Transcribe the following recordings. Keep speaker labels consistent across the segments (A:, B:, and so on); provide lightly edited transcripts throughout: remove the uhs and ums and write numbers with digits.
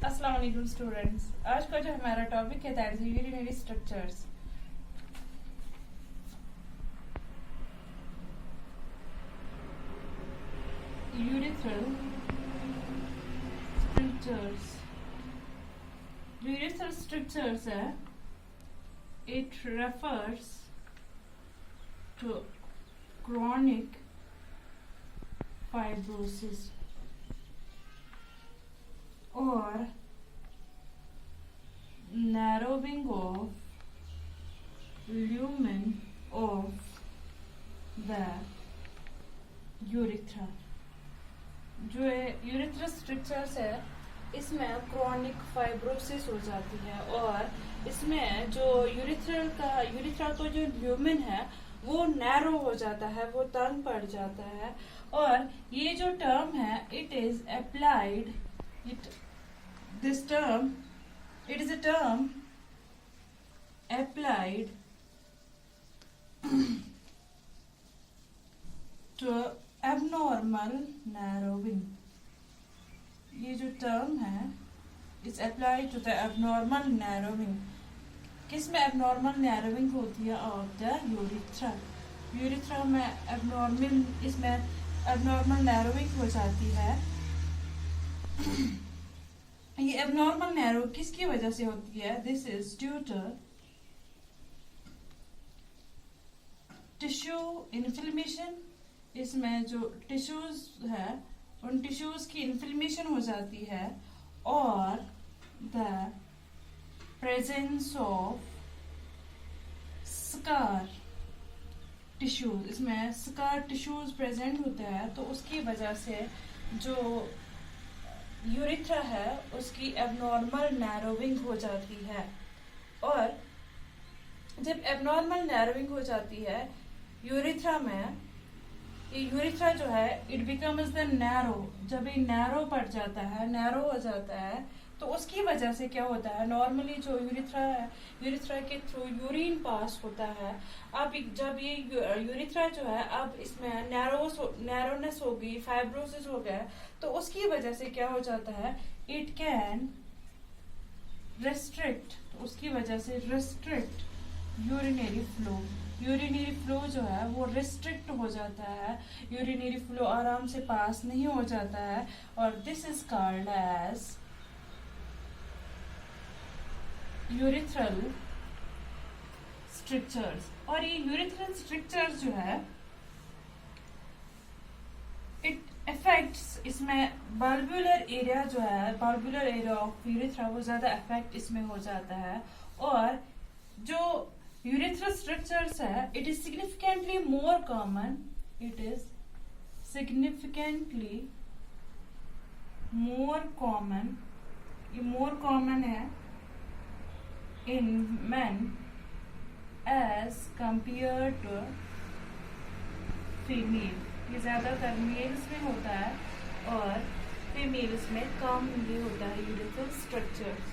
A: अस्सलाम वालेकुम स्टूडेंट्स। आज का जो हमारा टॉपिक है that is urinary structures. Urethral structures, जो यूरिथ्रल स्ट्रक्चर्स है, it refers to chronic fibrosis or narrowing of lumen of the urethra। जो यूरिथ्रल स्ट्रक्चर्स है, इसमें क्रॉनिक फाइब्रोसिस हो जाती है और इसमें जो यूरिथ्रा का जो ल्यूमेन है वो नैरो हो जाता है, वो तंग पड़ जाता है। और ये जो टर्म है it is applied it is a term applied to abnormal narrowing। ये जो टर्म है it's applied to the abnormal narrowing. किस में एबनॉर्मल नैरोविंग होती है? Of the urethra. यूरिथ्रा में इसमें एबनॉर्मल नैरोविंग हो जाती है। ये एबनॉर्मल नैरो किसकी वजह से होती है? This is due to tissue inflammation. इसमें जो टिश्यूज है उन टिश्यूज की इन्फ्लेमेशन हो जाती है और the presence of scar tissues, इसमें स्कार टिश्यूज प्रेजेंट होते हैं, तो उसकी वजह से जो यूरिथ्रा है उसकी एबनॉर्मल नैरोविंग हो जाती है। और जब एबनॉर्मल नैरोविंग हो जाती है यूरिथ्रा में, ये यूरिथ्रा जो है इट बिकम्स द नैरो। जब ये नैरो पड़ जाता है, नैरो हो जाता है, तो उसकी वजह से क्या होता है? नॉर्मली जो यूरिथ्रा है, यूरिथ्रा के थ्रू यूरिन पास होता है। अब जब ये यूरिथ्रा जो है अब इसमें नैरोनेस हो गई, फाइब्रोसिस हो गया, तो उसकी वजह से क्या हो जाता है? इट कैन रेस्ट्रिक्ट, तो उसकी वजह से restrict urinary flow. Urinary flow जो है वो रिस्ट्रिक्ट हो जाता है, यूरिनरी फ्लो आराम से पास नहीं हो जाता है और this is called as urethral structures. और ये यूरिथ्रल स्ट्रक्चर्स जो है इट अफेक्ट्स, इसमें बल्बुलर एरिया जो है, बल्बुलर एरिया ऑफ यूरिथ्रा वो ज्यादा अफेक्ट इसमें हो जाता है। और जो यूरिथ्रल स्ट्रक्चर्स है it is significantly more common, it is significantly more common, ये मोर कॉमन है in men as compared to female। ये ज्यादातर मेल्स में होता है और फीमेल्स में कम ये होता है urethral structures.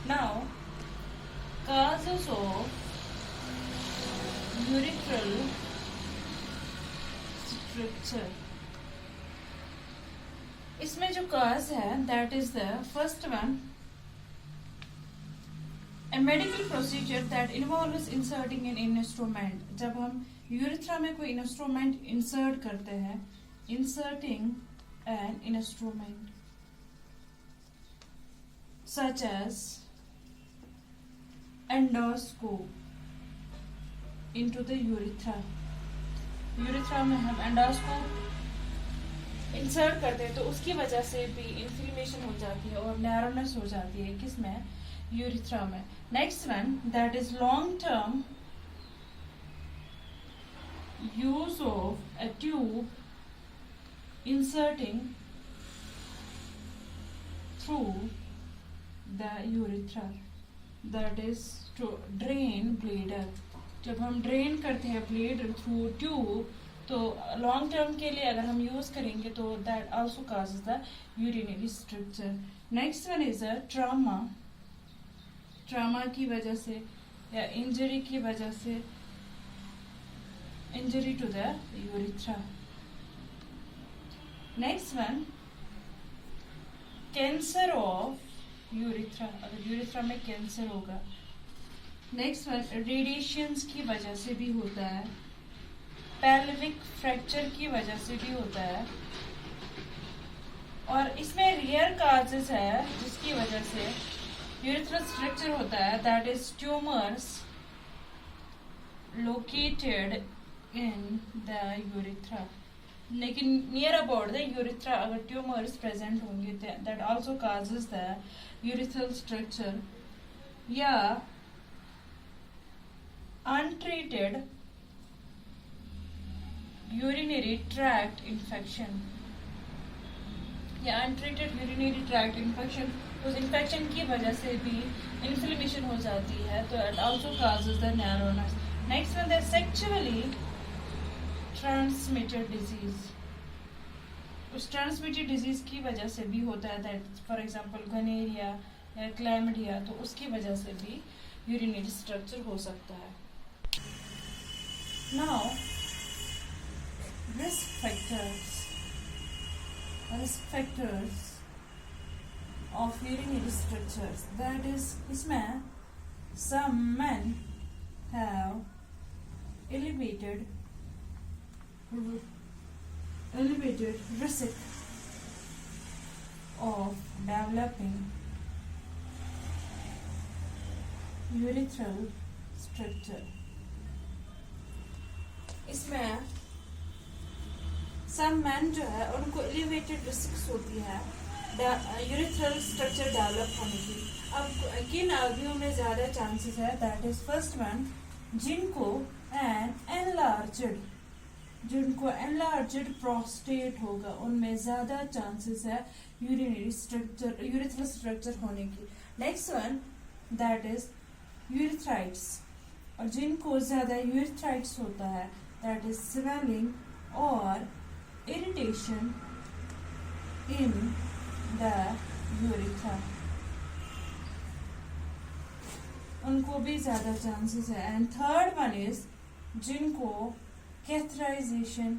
A: Now causes of urethral structure, इसमें जो cause है that is the first one, a medical procedure that involves inserting an instrument। जब हम यूरिथ्रा में कोई इंस्ट्रूमेंट इंसर्ट करते हैं, inserting an instrument such as endoscope into the urethra। Urethra में हम एंडोस्कोप इंसर्ट करते हैं तो उसकी वजह से भी इन्फ्लेमेशन हो जाती है और नैरोनेस हो जाती है। किसमें? यूरिथ्रा में। Next one that is long term use of a tube inserting through the urethra, that is to drain bladder. जब हम ड्रेन करते हैं ब्लेडर थ्रू ट्यूब, तो लॉन्ग टर्म के लिए अगर हम यूज करेंगे तो that also causes the urinary structure. Next one is a trauma. Trauma की वजह से या इंजरी की वजह से, injury to the urethra. Next one, cancer of urethra, अगर यूरिथ्रा में कैंसर होगा। नेक्स्ट वन, रेडिएशंस की वजह से भी होता है, पेल्विक फ्रैक्चर की वजह से भी होता है, और इसमें रियर काजेस है जिसकी वजह से यूरिथ्रल स्ट्रक्चर होता है, that is tumours located in the urethra. लेकिन नियर अबाउट द यूरिथ्रा अगर ट्यूमर्स प्रेजेंट होंगे that also causes the urethral structure, या untreated urinary tract infection, या untreated urinary tract infection, उस infection की वजह से भी inflammation हो जाती है, तो it also causes the narrowness. Next one, the sexually transmitted disease, उस transmitted disease की वजह से भी होता है, that for example gonorrhea या chlamydia, तो उसकी वजह से भी urinary structure हो सकता है. Now, risk factors of urinary structures, that is, इसमें some men have elevated risk of developing urethral structure. इसमें सम मैन जो है उनको एलिवेटेड रिस्क होती है यूरिथ्रल स्ट्रक्चर डेवलप होने की. अब किन आदमियों में ज्यादा चांसेस है, दैट इज फर्स्ट वन, जिनको एनलार्ज्ड प्रोस्टेट होगा उनमें ज्यादा चांसेस है यूरिथ्रल स्ट्रक्चर होने की. नेक्स्ट वन, दैट इज यूरिथ्राइट्स, और जिनको ज्यादा यूरिथ्राइट्स होता है that is swelling or irritation in the urethra, उनको भी ज्यादा चांसेस है. एंड थर्ड वन इज जिनको कैथराइजेशन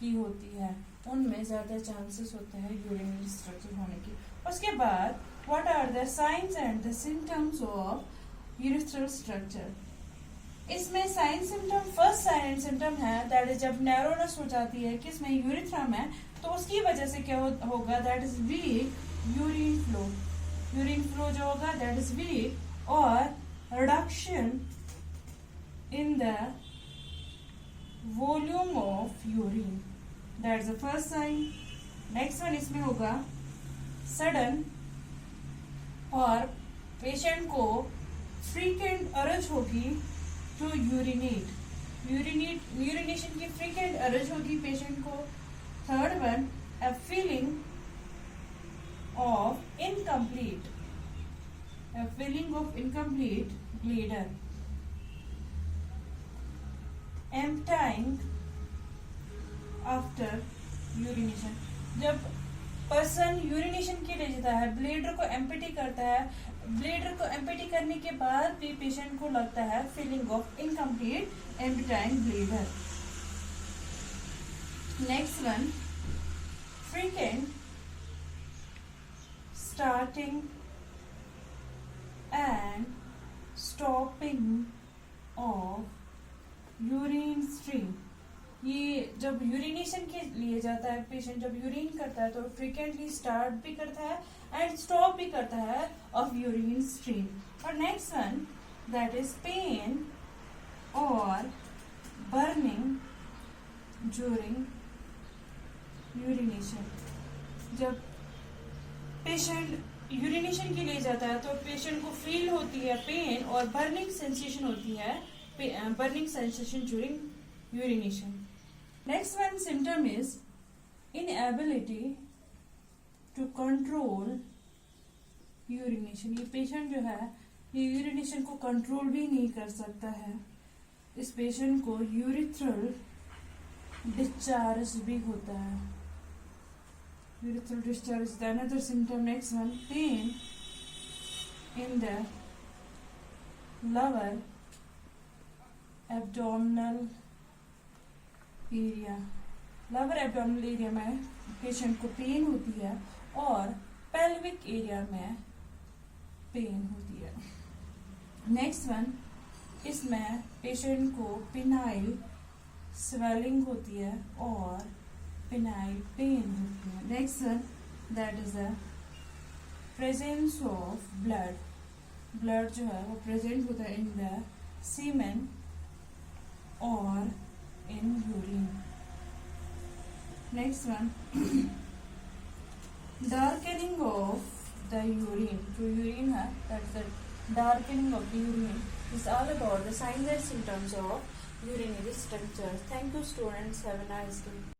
A: की होती है उनमें ज्यादा चांसेस होते हैं यूरिनरी स्ट्रक्चर होने की. उसके बाद what are the science and the symptoms of urethral structure. इसमें sign symptom, first sign and symptom है दैट इज जब नैरोनेस हो जाती है किसमें, यूरिथ्रा में, तो उसकी वजह से क्या होगा, that is weak urine flow जो होगा दैट इज वीक, और reduction in the volume of urine, that is the first sign. Next one इसमें होगा सडन, और पेशेंट को फ्रीक्वेंट अर्ज होगी टू यूरिनेशन की फ्रीक्वेंट अर्ज होगी पेशेंट को. Third one, a feeling of incomplete bladder, emptying after urination, जब पर्सन यूरिनेशन के लिए जाता है ब्लैडर को एम्प्टी करता है, ब्लैडर को एम्प्टी करने के बाद भी पेशेंट को लगता है feeling of incomplete emptying bladder. Next one, frequent starting and stopping of urine stream. ये जब यूरिनेशन के लिए जाता है पेशेंट, जब यूरिन करता है तो फ्रीक्वेंटली स्टार्ट भी करता है एंड स्टॉप भी करता है ऑफ यूरिन स्ट्रीम. और next one, that is pain और बर्निंग ड्यूरिंग यूरिनेशन. जब पेशेंट यूरिनेशन के लिए जाता है तो पेशेंट को फील होती है पेन और बर्निंग सेंसेशन होती है, burning sensation during urination. Next one symptom is inability to control urination. ये पेशेंट जो है ये यूरिनेशन को कंट्रोल भी नहीं कर सकता है. इस पेशेंट को यूरिथ्रल डिस्चार्ज भी होता है. Urethral discharge is another symptom. Next one, pain in the lower abdominal area. Lower abdominal area में पेशेंट को पेन होती है, और पेल्विक एरिया में पेन होती है। नेक्स्ट वन, इसमें पेशेंट को पिनाइल स्वेलिंग होती है और पिनाइल पेन होती है। Next one, that is the presence of blood. Blood जो है वो प्रेजेंट होता है इन द सीमेन और in urine. Next one, darkening of the urine. जो यूरिन है, that's the darkening of the urine is all about the signs and symptoms of urinary structure. Thank you students. Have a nice day.